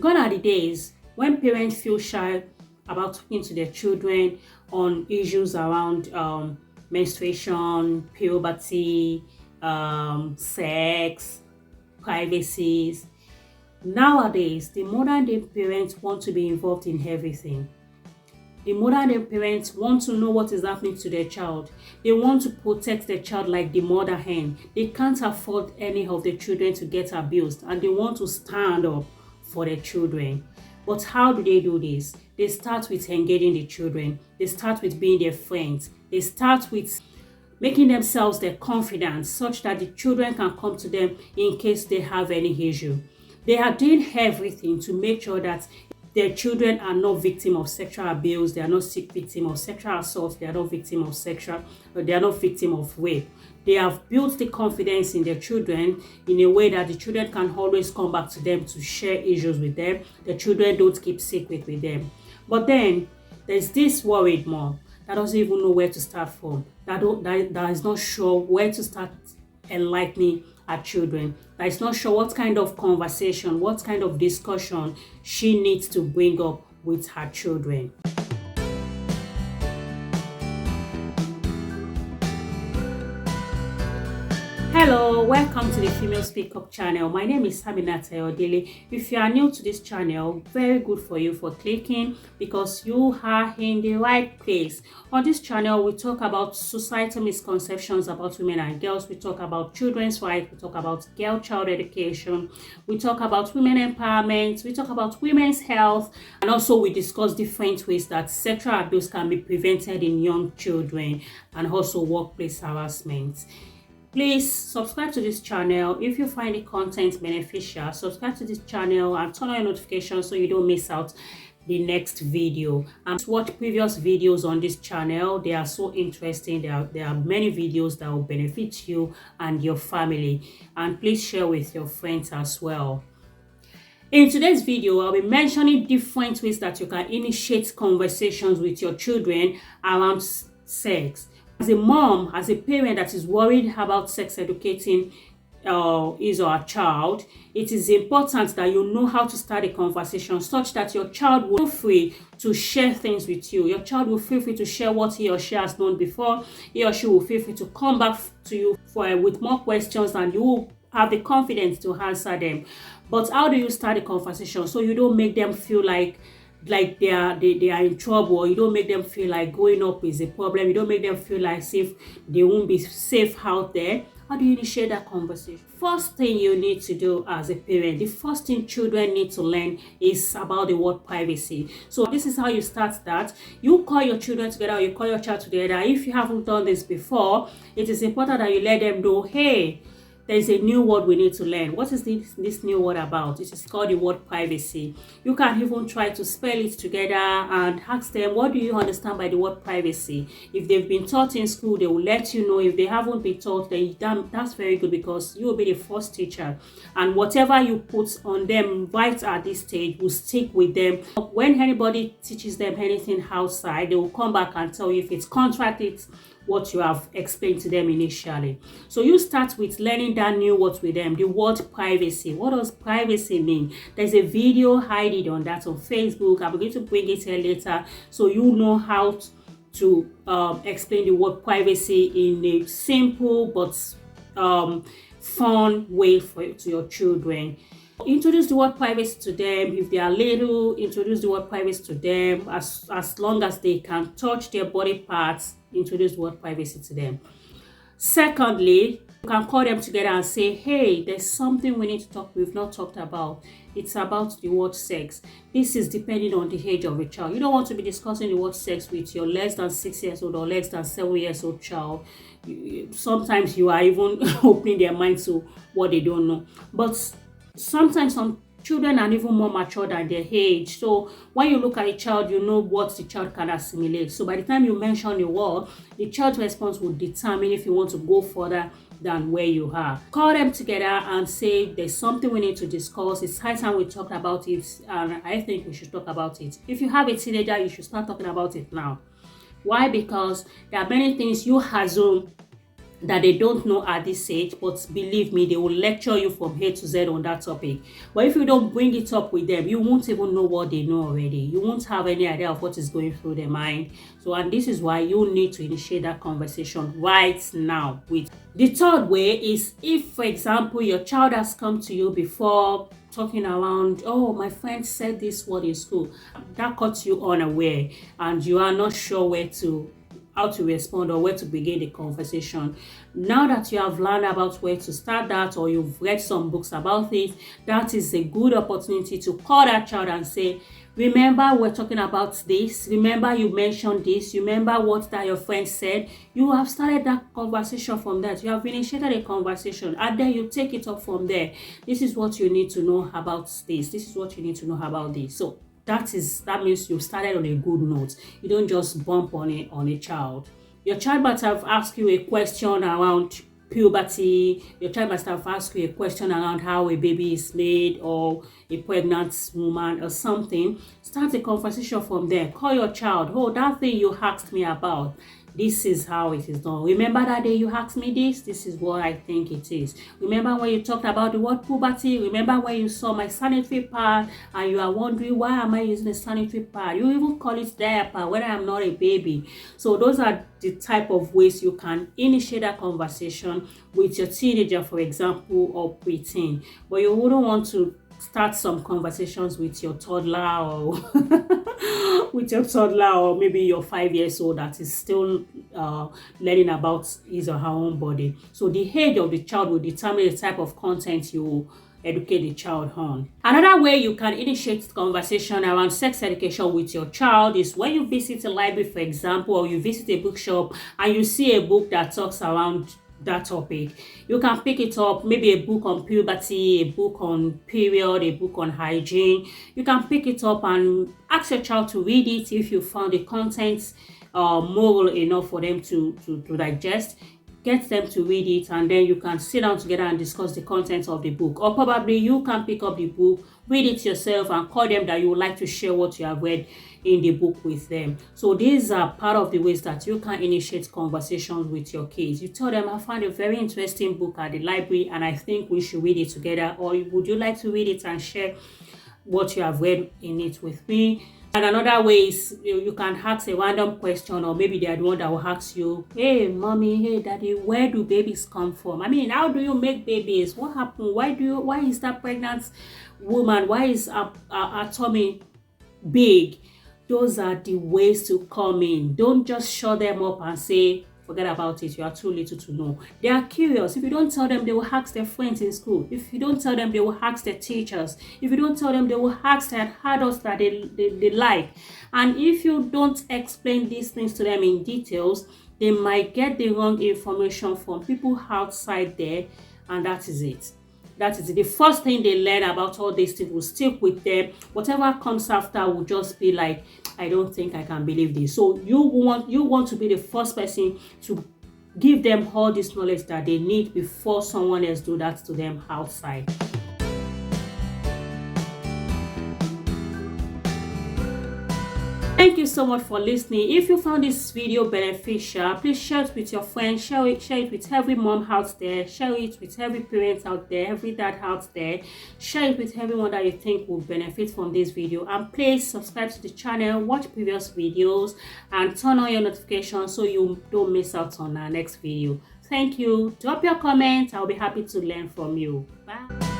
Gone are the days when parents feel shy about talking to their children on issues around menstruation, puberty, sex, privacies. Nowadays, the modern day parents want to be involved in everything. The modern day parents want to know what is happening to their child. They want to protect their child like the mother hen. They can't afford any of their children to get abused, and they want to stand up for their children. But how do they do this? They start with engaging the children. They start with being their friends. They start with making themselves their confidants such that the children can come to them in case they have any issue. They are doing everything to make sure that their children are not victim of sexual abuse, they are not victim of sexual assault, they are not victim of they are not victim of rape. They have built the confidence in their children in a way that the children can always come back to them to share issues with them. The children don't keep secret with them. But then there's this worried mom that doesn't even know where to start from, that is not sure where to start enlightening her children, that is not sure what kind of conversation, what kind of discussion she needs to bring up with her children. Hello, welcome to the Female Speak Up channel. My name is Aminata Ayodele. If you are new to this channel, very good for you for clicking because you are in the right place. On this channel, we talk about societal misconceptions about women and girls. We talk about children's rights. We talk about girl-child education. We talk about women empowerment. We talk about women's health. And also we discuss different ways that sexual abuse can be prevented in young children and also workplace harassment. Please subscribe to this channel if you find the content beneficial. Subscribe to this channel and turn on your notifications so you don't miss out the next video. And watch previous videos on this channel. They are so interesting. There are many videos that will benefit you and your family. And please share with your friends as well. In today's video, I'll be mentioning different ways that you can initiate conversations with your children around sex. As a mom, as a parent that is worried about sex educating his or her child, it is important that you know how to start a conversation such that your child will feel free to share things with you. Your child will feel free to share what he or she has known before. He or she will feel free to come back to you with more questions, and you will have the confidence to answer them. But how do you start a conversation so you don't make them feel like they are in trouble, or you don't make them feel like growing up is a problem? You don't make them feel like if they won't be safe out there. How do you initiate that conversation? First thing you need to do as a parent, the first thing children need to learn is about the word privacy. So this is how you start that. You call your children together, or you call your child together. If you haven't done this before, it is important that you let them know, hey, there's a new word we need to learn. What is this new word about? It is called the word privacy. You can even try to spell it together and ask them, what do you understand by the word privacy? If they've been taught in school, they will let you know. If they haven't been taught, then that's very good because you will be the first teacher. And whatever you put on them right at this stage will stick with them. When anybody teaches them anything outside, they will come back and tell you if it's contradicted what you have explained to them initially. So you start with learning that new word with them, the word privacy. What does privacy mean? There's a video I did on that on Facebook. I'm going to bring it here later so you know how to explain the word privacy in a simple but fun way to your children. Introduce the word privacy to them. If they are little, introduce the word privacy to them. As long as they can touch their body parts, introduce the word privacy to them. Secondly, you can call them together and say, hey, there's something we need to talk, we've not talked about. It's about the word sex. This is depending on the age of a child. You don't want to be discussing the word sex with your less than 6 years old or less than 7 years old child. Sometimes you are even opening their minds to what they don't know. But sometimes some children are even more mature than their age. So when you look at a child, you know what the child can assimilate. So by the time you mention the word, the child's response will determine if you want to go further than where you are. Call them together and say, there's something we need to discuss. It's high time we talked about it, and I think we should talk about it. If you have a teenager, you should start talking about it now. Why? Because there are many things you assume that they don't know at this age, but believe me, they will lecture you from A to Z on that topic. But if you don't bring it up with them, you won't even know what they know already. You won't have any idea of what is going through their mind. So, and this is why you need to initiate that conversation right now. With the third way is, if for example your child has come to you before talking around, oh, my friend said this word in school, that caught you unaware and you are not sure how to respond or where to begin the conversation. Now that you have learned about where to start that, or you've read some books about it, that is a good opportunity to call that child and say, remember we're talking about this, remember you mentioned this, remember what that your friend said. You have started that conversation from that. You have initiated a conversation and then you take it up from there. This is what you need to know about this. This is what you need to know about this. So that means you started on a good note. You don't just bump on a child. Your child might have asked you a question around puberty. Your child must have asked you a question around how a baby is made, or a pregnant woman or something. Start a conversation from there. Call your child. Oh, that thing you asked me about, this is how it is done. Remember that day you asked me this? This is what I think it is. Remember when you talked about the word puberty? Remember when you saw my sanitary pad and you are wondering, why am I using a sanitary pad? You even call it diaper when I am not a baby. So those are the type of ways you can initiate a conversation with your teenager, for example, or preteen. But you wouldn't want to start some conversations with your toddler or or maybe your 5 years old that is still learning about his or her own body. So the age of the child will determine the type of content you educate the child on. Another way you can initiate conversation around sex education with your child is when you visit a library, for example, or you visit a bookshop and you see a book that talks around that topic. You can pick it up, maybe a book on puberty, a book on period, a book on hygiene. You can pick it up and ask your child to read it if you found the contents moral enough for them to digest. Get them to read it, and then you can sit down together and discuss the contents of the book. Or probably you can pick up the book, read it yourself, and call them that you would like to share what you have read in the book with them. So these are part of the ways that you can initiate conversations with your kids. You tell them, I found a very interesting book at the library and I think we should read it together, or would you like to read it and share what you have read in it with me? And another way is you can ask a random question, or maybe they are the one that will ask you, hey mommy, hey daddy, where do babies come from? I mean, how do you make babies? What happened? Why is that pregnant woman, why is her tummy big? Those are the ways to come in. Don't just shut them up and say, forget about it, you are too little to know. They are curious. If you don't tell them, they will ask their friends in school. If you don't tell them, they will ask their teachers. If you don't tell them, they will ask their adults that they like. And if you don't explain these things to them in details, they might get the wrong information from people outside there, and that is it. That is it. The first thing they learn about all these things will stick with them. Whatever comes after will just be like, I don't think I can believe this. So you want to be the first person to give them all this knowledge that they need before someone else do that to them outside. Thank you so much for listening. If you found this video beneficial, please share it with your friends, share it with every mom out there, share it with every parent out there, every dad out there, share it with everyone that you think will benefit from this video. And please subscribe to the channel, watch previous videos, and turn on your notifications so you don't miss out on our next video. Thank you. Drop your comments. I'll be happy to learn from you. Bye.